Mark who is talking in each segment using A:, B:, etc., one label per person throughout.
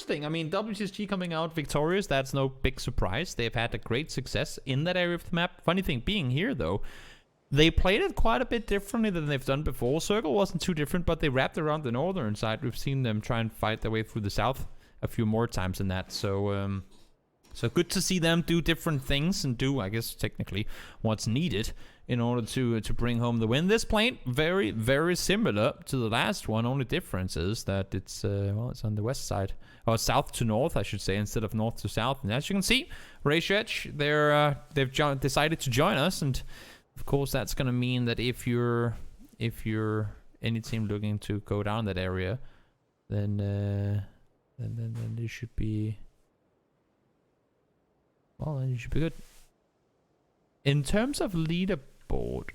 A: Interesting. I mean, WCSG coming out victorious, that's no big surprise. They've had a great success in that area of the map. Funny thing being here, though, they played it quite a bit differently than they've done before. Circle wasn't too different, but they wrapped around the northern side. We've seen them try and fight their way through the south a few more times than that. So, so good to see them do different things and do, I guess, technically what's needed in order to bring home the win. This plane, very, very similar to the last one. Only difference is that it's, well, it's on the west side. Or south to north, I should say, instead of north to south. And as you can see, Ratio Edge, they've decided to join us. And, of course, that's going to mean that if you're any team looking to go down that area, then you should be... Well, then you should be good. In terms of leaderboard,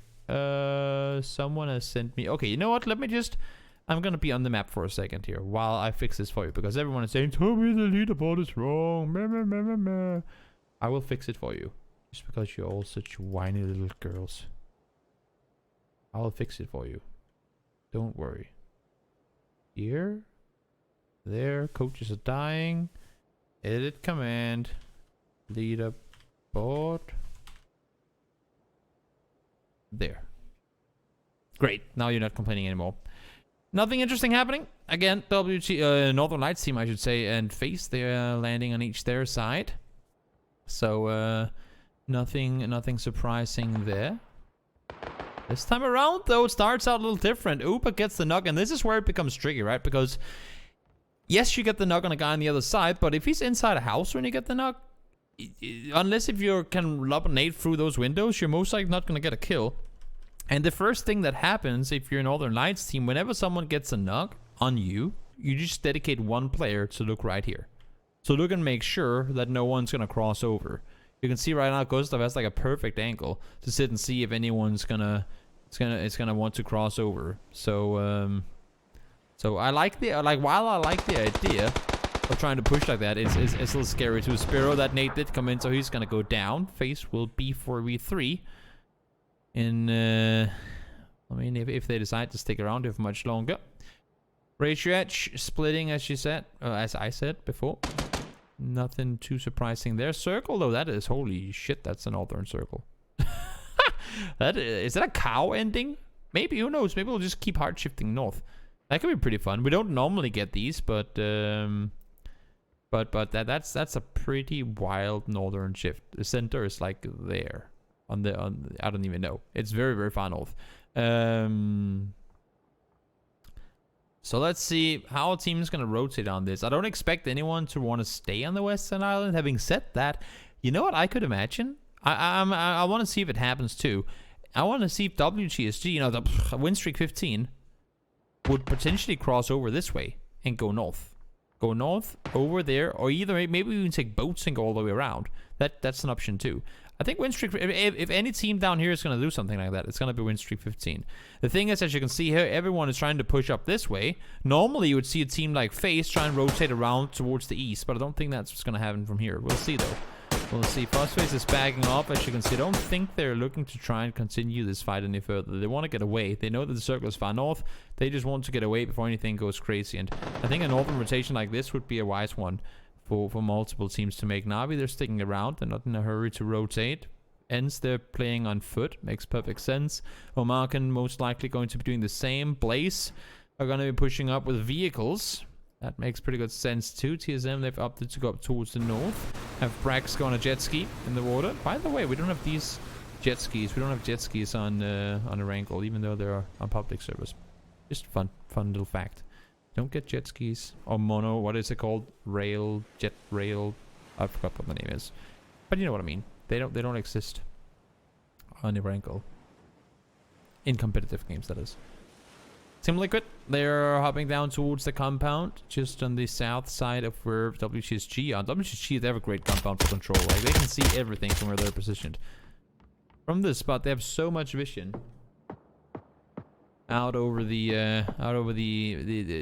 A: someone has sent me... Okay, you know what? Let me just... I'm going to be on the map for a second here while I fix this for you. Because everyone is saying, tell me the leaderboard is wrong. Meh, meh, meh, meh, meh. I will fix it for you. Just because you're all such whiny little girls. I will fix it for you. Don't worry. Here. There. Coaches are dying. Edit command. Leaderboard. There. Great. Now you're not complaining anymore. Nothing interesting happening. Again, Northern Lights team, I should say, and FaZe, they're landing on each their side. So, nothing surprising there. This time around, though, it starts out a little different. Uber gets the knock, and this is where it becomes tricky, right? Because, yes, you get the knock on a guy on the other side, but if he's inside a house when you get the knock, unless if you can lob a nade through those windows, you're most likely not going to get a kill. And the first thing that happens if you're a Northern Lights team, whenever someone gets a knock on you, you just dedicate one player to look right here. So look and make sure that no one's going to cross over. You can see right now Gustav has like a perfect angle to sit and see if anyone's gonna want to cross over. So so I like the while I like the idea of trying to push like that, it's a little scary too. Spiro, that nade did come in, so he's gonna go down. FaZe will be 4v3. And I mean, if they decide to stick around here for much longer. Ratio Edge splitting, as I said before. Nothing too surprising there. Circle, though, that is, holy shit, that's a northern circle. Is that a cow ending? Maybe, who knows? Maybe we'll just keep hard shifting north. That could be pretty fun. We don't normally get these, but that's a pretty wild northern shift. The center is like there. I don't even know. It's very, very far north. So let's see how a team is going to rotate on this. I don't expect anyone to want to stay on the Western Island. Having said that, you know what I could imagine? I want to see if it happens too. I want to see if WGSG, you know, the win streak 15, would potentially cross over this way and go north. Go north over there, or either maybe we can take boats and go all the way around. That's an option too. I think win streak, if any team down here is going to do something like that, it's going to be win streak 15. The thing is, as you can see here, everyone is trying to push up this way. Normally, you would see a team like FaZe try and rotate around towards the east, but I don't think that's what's going to happen from here. We'll see, though. We'll see. FaZe is backing off, as you can see. I don't think they're looking to try and continue this fight any further. They want to get away. They know that the circle is far north. They just want to get away before anything goes crazy. And I think a northern rotation like this would be a wise one for multiple teams to make. Navi, they're sticking around. They're not in a hurry to rotate. Ends, they're playing on foot. Makes perfect sense. Omarkan most likely going to be doing the same. Blaze are going to be pushing up with vehicles. That makes pretty good sense too. TSM, they've opted to go up towards the north. Have Brax go on a jet ski in the water. By the way, we don't have these jet skis. We don't have jet skis on Erangel, even though they're on public service. Just fun little fact. Don't get jet skis or mono. What is it called? Jet rail. I forgot what the name is, but you know what I mean. They don't exist on Erangel. In competitive games, that is. Team Liquid, they're hopping down towards the compound, just on the south side of where WCSG are. WCSG, they have a great compound for control. Like, they can see everything from where they're positioned. From this spot, they have so much vision. Out over the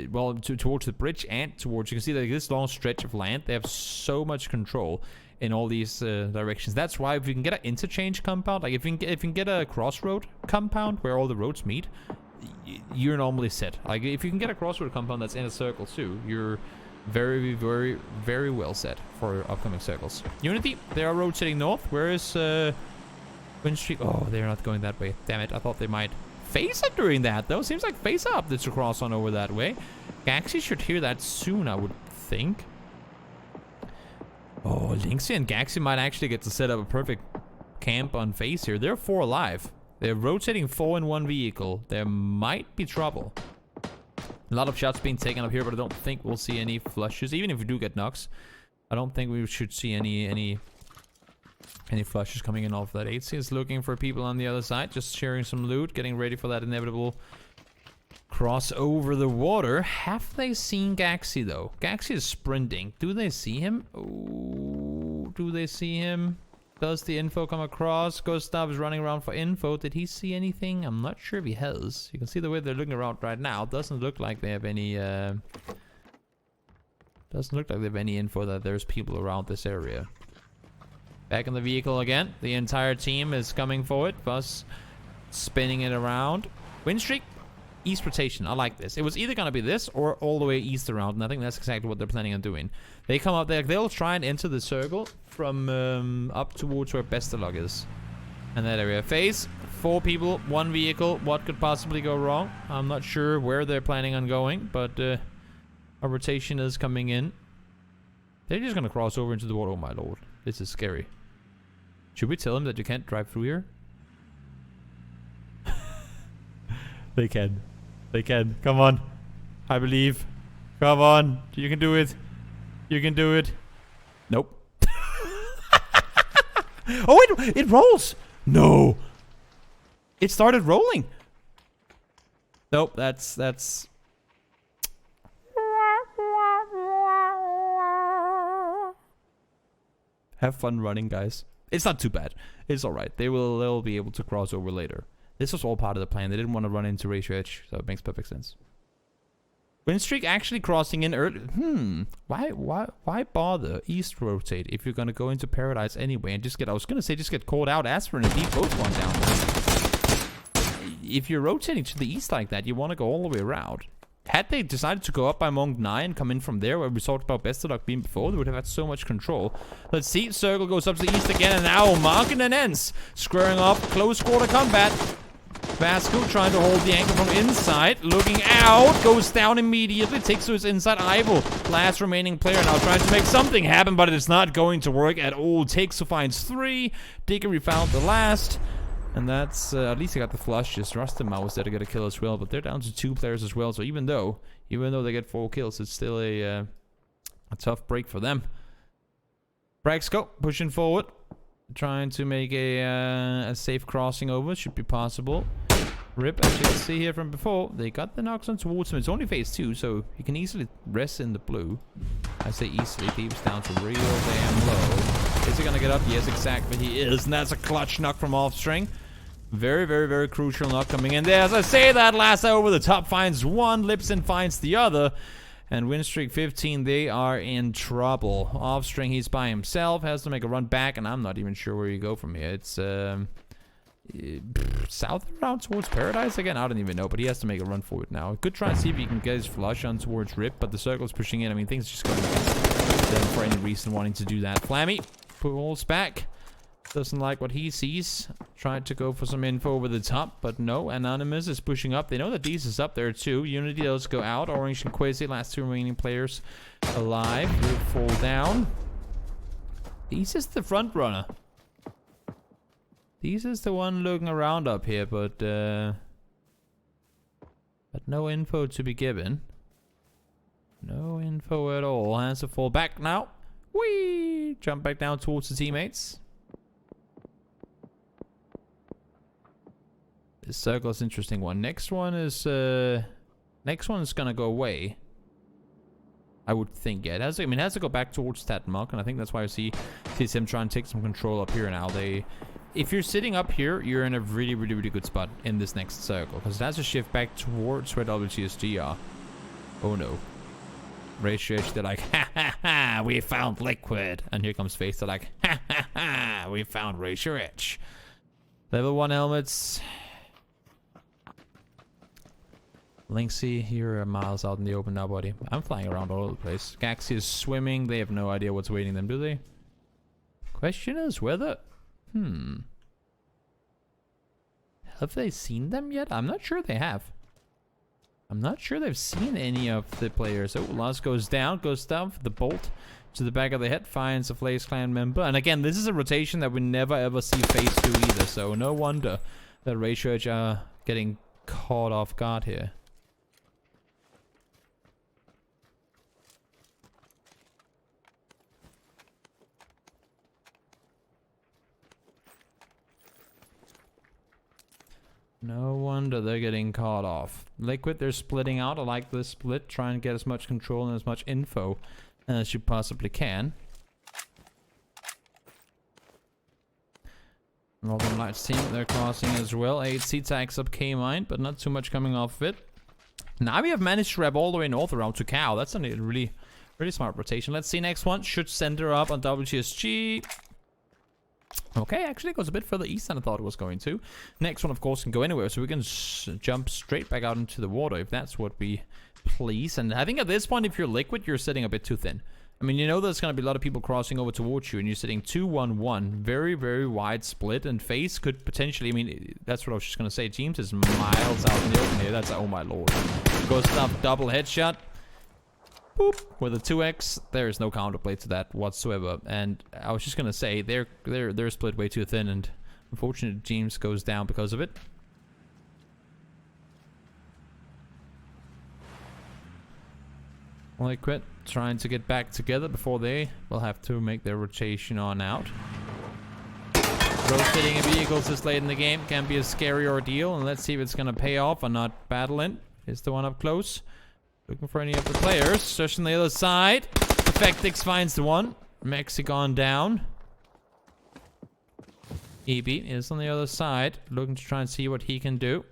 A: well, towards the bridge and towards, you can see like this long stretch of land. They have so much control in all these directions. That's why if you can get an interchange compound, like if you can get a crossroad compound where all the roads meet, you're normally set. Like if you can get a crossroad compound that's in a circle too, you're Very, very, very well set for upcoming circles. Unity, they are rotating north. Where is Wind Streak? Oh, they're not going that way. Damn it, I thought they might. Face Up doing that, though. Seems like Face Up that's to cross on over that way. Gaxi should hear that soon, I would think. Oh, Lynxy and Gaxi might actually get to set up a perfect camp on Face here. They're 4 alive. They're rotating 4 in 1 vehicle. There might be trouble. A lot of shots being taken up here, but I don't think we'll see any flushes. Even if we do get knocks, I don't think we should see any flushes coming in off that. 8C is looking for people on the other side, just sharing some loot, getting ready for that inevitable cross over the water. Have they seen Gaxi, though? Gaxi is sprinting. Do they see him? Oh, do they see him? Does the info come across? Gustav is running around for info. Did he see anything? I'm not sure if he has. You can see the way they're looking around right now. Doesn't look like they have any info that there's people around this area. Back in the vehicle again. The entire team is coming forward. Bus spinning it around. Wind Streak, east rotation. I like this. It was either going to be this or all the way east around, and I think that's exactly what they're planning on doing. They come up there. They'll try and enter the circle from up towards where Bestelog is. And that area. Phase, 4 people, 1 vehicle. What could possibly go wrong? I'm not sure where they're planning on going, but a rotation is coming in. They're just going to cross over into the water. Oh my lord. This is scary. Should we tell them that you can't drive through here? They can. They can. Come on. I believe. Come on. You can do it. You can do it. Nope. Oh, it rolls. No. It started rolling. Nope, that's... Have fun running, guys. It's not too bad. It's alright. They'll be able to cross over later. This was all part of the plan. They didn't want to run into Ratio Edge, so it makes perfect sense. Wind Streak actually crossing in early. Why bother east rotate if you're gonna go into Paradise anyway and just get? I was gonna say just get called out. Aspirin and Deep both one down. If you're rotating to the east like that, you want to go all the way around. Had they decided to go up by Monk 9, come in from there, where we talked about Bestelog being before, they would have had so much control. Let's see. Circle goes up to the east again, and now Mark and an ends. Squaring off, close quarter combat. Vasco trying to hold the anchor from inside. Looking out. Goes down immediately. Takes to his inside. Ivo, last remaining player, now trying to make something happen, but it's not going to work at all. Takes to finds 3. Dickory found the last. And that's, at least they got the flush. Just Rustamau was there to get a kill as well. But they're down to 2 players as well. So even though they get 4 kills, it's still a tough break for them. Braxco pushing forward. Trying to make a safe crossing over. Should be possible. Rip, as you can see here from before, they got the knocks on towards him. It's only phase 2, so you can easily rest in the blue. I say easily. Thieves down to real damn low. Is he gonna get up? Yes, exactly. He is, and that's a clutch knock from Offstring. Very, very, very crucial knock coming in there. As I say that, last over the top finds 1, Lipson finds the other. And Win Streak 15, they are in trouble. Offstring, he's by himself, has to make a run back, and I'm not even sure where you go from here. It's south around towards Paradise again? I don't even know, but he has to make a run forward now. Good try and see if he can get his flush on towards Rip, but the circle's pushing in. I mean, things just going against them for any reason wanting to do that. Flammy pulls back. Doesn't like what he sees. Tried to go for some info over the top, but no. Anonymous is pushing up. They know that Deez is up there too. Unity does go out. Orange and Quasi, last 2 remaining players alive, will fall down. Deez is the front runner. Deez is the one looking around up here, but no info to be given. No info at all. Has to fall back now. Whee! Jump back down towards the teammates. This circle is an interesting one. Next one is gonna go away. I would think. Yeah, it has to go back towards that mark, and I think that's why I see TSM trying to take some control up here now. If you're sitting up here, you're in a really, really, really good spot in this next circle, because it has to shift back towards where WTSG are. Oh no. Ratio Edge, they're like, ha ha ha, we found Liquid. And here comes Face, they're like, ha ha ha, we found Ratio Edge. Level 1 helmets. Lynxy, you're miles out in the open now, buddy. I'm flying around all over the place. Gaxi is swimming. They have no idea what's waiting them, do they? Question is whether... Have they seen them yet? I'm not sure they have. I'm not sure they've seen any of the players. Oh, Lars goes down for the bolt to the back of the head, finds a FaZe clan member. And again, this is a rotation that we never ever see FaZe do either, so no wonder that Ratio Edge are getting caught off guard here. No wonder they're getting caught off. Liquid, they're splitting out. I like this split. Try and get as much control and as much info as you possibly can. Northern Lights team, they're crossing as well. 8C tags up K-Mine, but not too much coming off of it. Now we have managed to wrap all the way north around to Cow. That's a really smart rotation. Let's see, next one should center up on WTSG. Okay, actually it goes a bit further east than I thought it was going to. Next one, of course, can go anywhere, so we can jump straight back out into the water if that's what we please. And I think at this point, if you're Liquid, you're sitting a bit too thin. I mean, you know there's going to be a lot of people crossing over towards you, and you're sitting 2-1-1. Very, very wide split, and FaZe could potentially... I mean, that's what I was just going to say. Teams is miles out in the open here. That's... Oh, my lord. Goes up, double headshot. Boop. With a 2x, there is no counterplay to that whatsoever. And I was just going to say, they're split way too thin, and unfortunately, James goes down because of it. Liquid trying to get back together before they will have to make their rotation on out. Rotating vehicles this late in the game can be a scary ordeal, and let's see if it's going to pay off or not. Battling is the one up close. Looking for any of the players. Just on the other side. Effectix finds the one. Mexican down. EB is on the other side. Looking to try and see what he can do.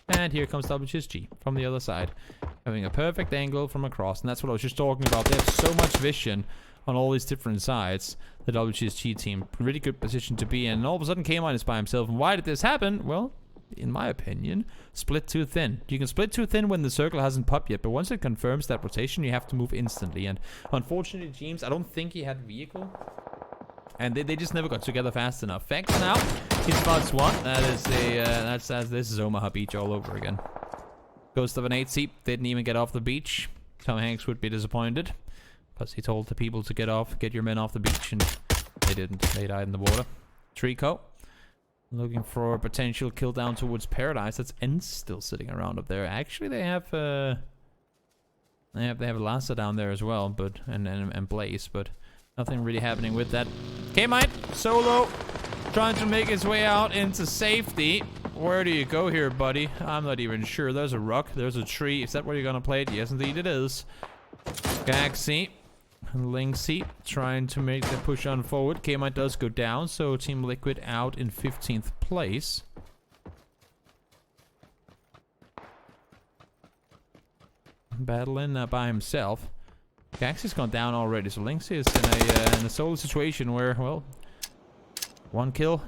A: And here comes WTSG from the other side. Having a perfect angle from across. And that's what I was just talking about. They have so much vision on all these different sides. The WTSG team. Really good position to be in. And all of a sudden, K-Mine is by himself. And why did this happen? Well, in my opinion, split too thin. You can split too thin when the circle hasn't popped yet. But once it confirms that rotation, you have to move instantly. And unfortunately, James, I don't think he had vehicle. And they just never got together fast enough. Vex now, he spots one. That is a, this is Omaha Beach all over again. Ghost of an 8C, didn't even get off the beach. Tom Hanks would be disappointed. Plus he told the people to get your men off the beach, and they didn't. They died in the water. Trico, looking for a potential kill down towards Paradise. That's Ents still sitting around up there. Actually, they have Lassa down there as well, but and Blaze, but nothing really happening with that. K-Mine, solo, trying to make his way out into safety. Where do you go here, buddy? I'm not even sure. There's a rock, there's a tree. Is that where you're gonna play it? Yes, indeed it is. Gaxi and Lynxy trying to make the push on forward. K-Mine does go down, so Team Liquid out in 15th place. Battling by himself. Gaxy's gone down already, so Lynxy is in a solo situation where, well, 1 kill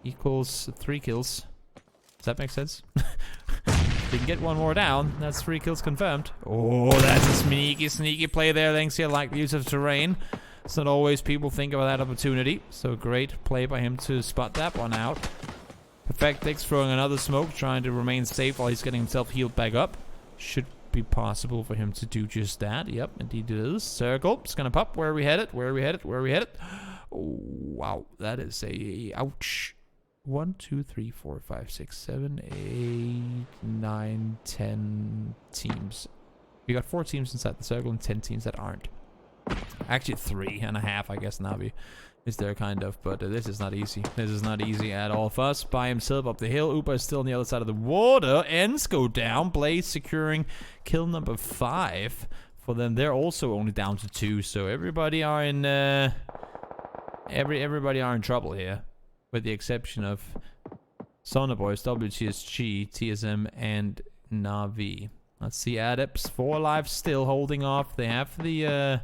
A: equals 3 kills. Does that make sense? If you can get 1 more down, that's 3 kills confirmed. Oh, that's a sneaky play there, Lynxy. I like the use of terrain. It's not always people think about that opportunity. So great play by him to spot that one out. Effectix throwing another smoke, trying to remain safe while he's getting himself healed back up. Should be possible for him to do just that. Yep, indeed it is. Circle. It's gonna pop. Where are we headed? Where are we headed? Where are we headed? Oh, wow. That is a... Ouch. 1, 2, 3, 4, 5, 6, 7, 8, 9, 10 teams. We got 4 teams inside the circle and 10 teams that aren't. Actually 3.5, I guess, Navi is there kind of, but this is not easy. This is not easy at all. Fuss by himself up the hill. Upa is still on the other side of the water. Ends go down. Blaze securing kill number 5 for them. They're also only down to 2, so everybody are in everybody are in trouble here, with the exception of Sonaboys, WTSG, TSM, and Navi. Let's see, Adepts 4 alive, still holding off. They have the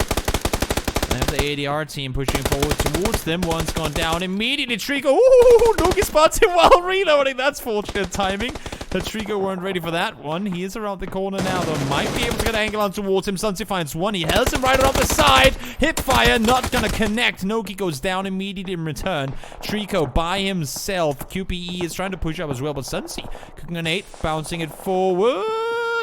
A: ADR team pushing forward towards them. One's gone down immediately. Trico, ooh, Nuki spots him while reloading. That's fortunate timing. The Trico weren't ready for that one. He is around the corner now, though. Might be able to get an angle on towards him. Sunsi finds one. He has him right around the side. Hip fire, not gonna connect. Noki goes down immediately in return. Trico by himself. QPE is trying to push up as well, but Sunsi cooking an 8, bouncing it forward.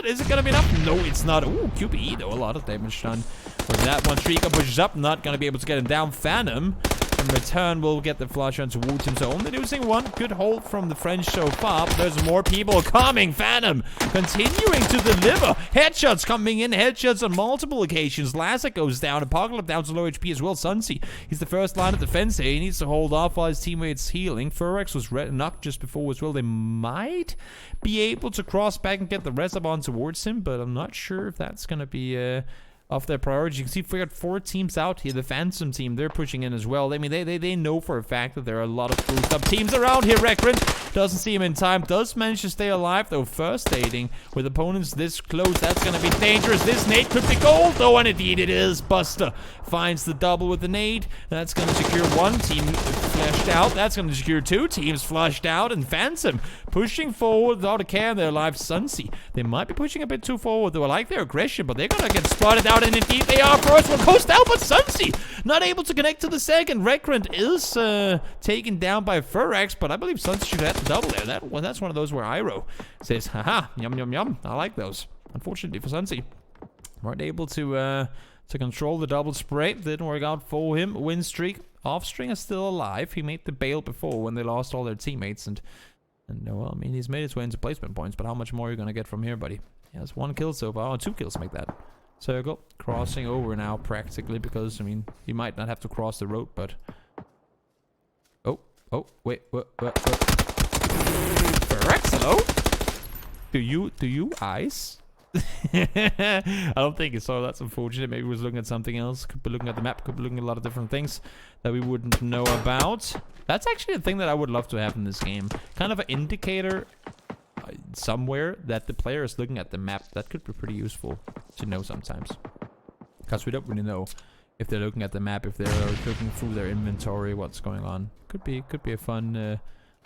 A: Is it gonna be enough? No, it's not. Ooh, QPE though. A lot of damage done with that one. Trico pushes up. Not gonna be able to get him down. Phantom in return will get the flash on towards him. So only losing one. Good hold from the French so far. But there's more people coming. Phantom continuing to deliver. Headshots coming in. Headshots on multiple occasions. Lassiter goes down. Apocalypse down to low HP as well. Sunsi, he's the first line of defense here. He needs to hold off while his teammates healing. Furex was knocked just before as well. They might be able to cross back and get the rest up on towards him, but I'm not sure if that's going to be of their priority. You can see we got 4 teams out here. The Phantom team, they're pushing in as well. I mean, they know for a fact that there are a lot of boost up teams around here. Rekrin doesn't see him in time. Does manage to stay alive, though. First aiding with opponents this close. That's going to be dangerous. This nade could be gold, though, and indeed it is. Buster finds the double with the nade. That's going to secure 1 team flushed out. That's going to secure 2 teams flushed out. And Phantom pushing forward without a care in their life. Sunsi, they might be pushing a bit too forward, though. I like their aggression, but they're going to get spotted out. And indeed they are. First one goes down, but Sunsi not able to connect to the second. Rekrent is taken down by Furex, but I believe Sunsi should have the double there. That's one of those where Iroh says, haha, yum yum yum. I like those. Unfortunately for Sunsi, weren't able to control the double spray. Didn't work out for him. Win streak. Offstring is still alive. He made the bail before when they lost all their teammates, and well, I mean, he's made his way into placement points, but how much more are you gonna get from here, buddy? He has 1 kill so far. Oh, 2 kills make that. Circle crossing over now practically, because I mean you might not have to cross the road, but wait, what? Hello? Do you ice? I don't think so. That's unfortunate. Maybe he was looking at something else. Could be looking at the map. Could be looking at a lot of different things that we wouldn't know about. That's actually a thing that I would love to have in this game. Kind of an indicator somewhere that the player is looking at the map. That could be pretty useful to know sometimes, because we don't really know if they're looking at the map, if they're looking through their inventory, what's going on. Could be a fun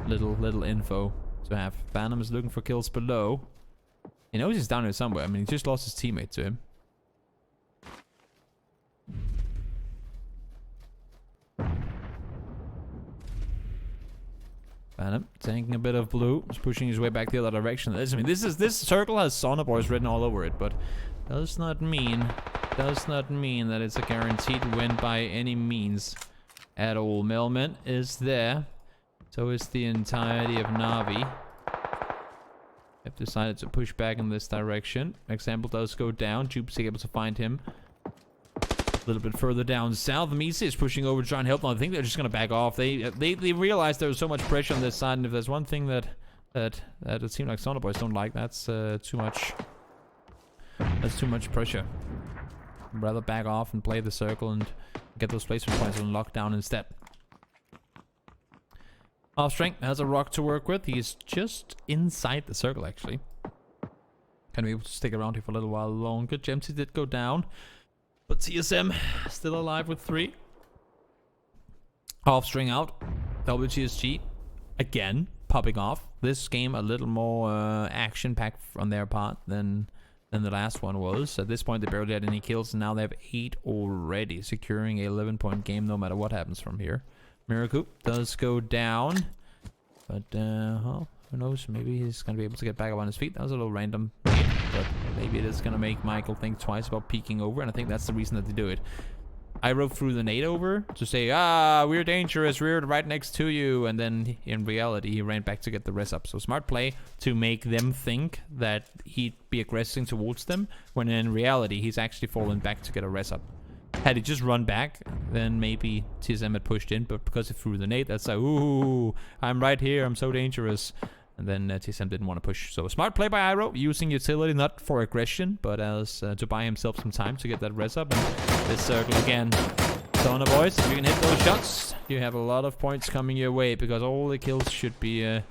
A: little info to have. Phantom is looking for kills below. He knows he's down here somewhere. I mean, he just lost his teammate to him. Phantom tanking a bit of blue, just pushing his way back the other direction. I mean, this circle has Sauna Boys written all over it, but does not mean that it's a guaranteed win by any means at all. Melman is there, so is the entirety of Na'Vi. They've decided to push back in this direction. Example does go down. Jupe's able to find him a little bit further down south. Misa is pushing over to try and help them. I think they're just gonna back off. They realize there was so much pressure on this side, and if there's one thing that it seems like Sauna Boys don't like, that's too much. That's too much pressure. I'd rather back off and play the circle and get those placement points on lockdown instead. Offstring has a rock to work with. He's just inside the circle, actually. Can be able to stick around here for a little while longer. Gemsy did go down, but TSM still alive with 3. Offstring out. WTSG again popping off. This game a little more action-packed on their part than the last one was. At this point, they barely had any kills, and now they have 8 already, securing a 11-point game no matter what happens from here. Miracle does go down, but well, who knows? Maybe he's gonna be able to get back up on his feet. That was a little random, but maybe it is gonna make Michael think twice about peeking over, and I think that's the reason that they do it. I rode through the nade over to say, we're dangerous, we're right next to you, and then in reality he ran back to get the res up. So smart play to make them think that he'd be aggressing towards them, when in reality he's actually fallen back to get a res up. Had he just run back, then maybe TSM had pushed in, but because he threw the nade, that's like, ooh, I'm right here, I'm so dangerous. And then TSM didn't want to push. So a smart play by Iroh, using utility not for aggression, but as to buy himself some time to get that res up. And this circle again. Sauna Boys, if you can hit those shots, you have a lot of points coming your way, because all the kills should be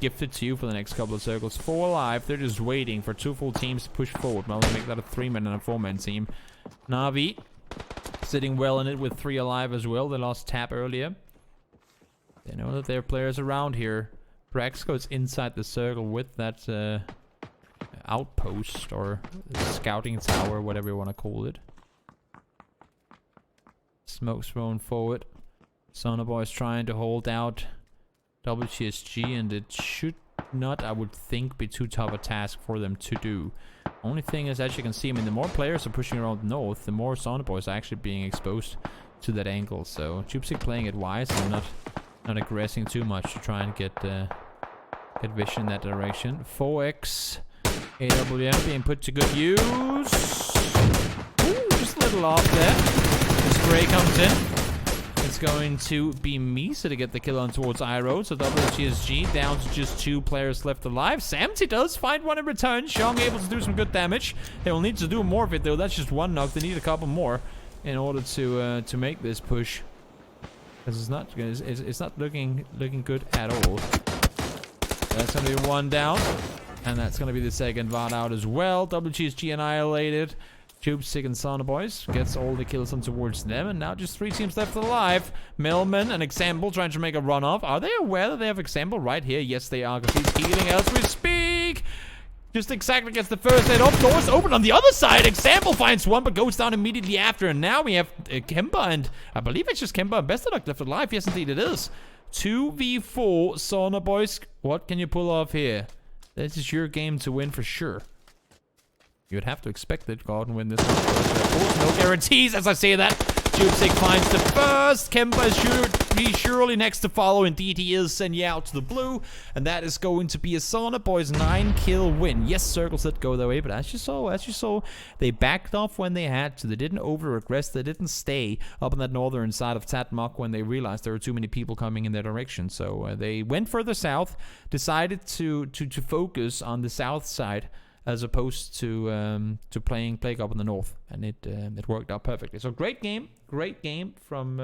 A: gifted to you for the next couple of circles. 4 alive, they're just waiting for 2 full teams to push forward. Well, we'll make that a 3-man and a 4-man team. Na'Vi sitting well in it with 3 alive as well. They lost Tap earlier. They know that there are players around here Drax goes inside the circle with that outpost or scouting tower, whatever you want to call it. Smoke's thrown forward. Sonoboy is trying to hold out WTSG, and it should not, I would think, be too tough a task for them to do. Only thing is, as you can see, I mean, the more players are pushing around north, the more Sonoboys are actually being exposed to that angle. So Tubesic playing it wise and not aggressing too much to try and get vision in that direction. 4x AWM being put to good use. Ooh, just a little off there. The spray comes in. It's going to be Misa to get the kill on towards iRoad. So WTSG down to just 2 players left alive. Samty does find one in return. Xiong able to do some good damage. They will need to do more of it though. That's just one knock. They need a couple more in order to make this push. Because it's not looking good at all. That's gonna be one down. And that's gonna be the second VOD out as well. WTSG annihilated. Tubesic and Sonoboys gets all the kills on towards them, and now just 3 teams left alive. Millman and Example trying to make a run off. Are they aware that they have Example right here? Yes, they are, because he's healing as we speak. Just exactly gets the first hit up. Doors open on the other side. Example finds one, but goes down immediately after. And now we have Kemba, and I believe it's just Kemba and Besterluck left alive. Yes, indeed it is. 2v4 Sonoboys. What can you pull off here? This is your game to win for sure. You'd have to expect it. Go out and win this one. Of course, no guarantees as I say that. Tubesic finds the first. Kemba is surely next to follow. Indeed, he is. Send you out to the blue. And that is going to be a Sonoboys 9-kill win. Yes, circles did go that way. But as you saw, they backed off when they had to. They didn't over-aggress. They didn't stay up on that northern side of Tatmok when they realized there were too many people coming in their direction. So they went further south, decided to focus on the south side, as opposed to playing Plague up in the north, and it worked out perfectly. So great game from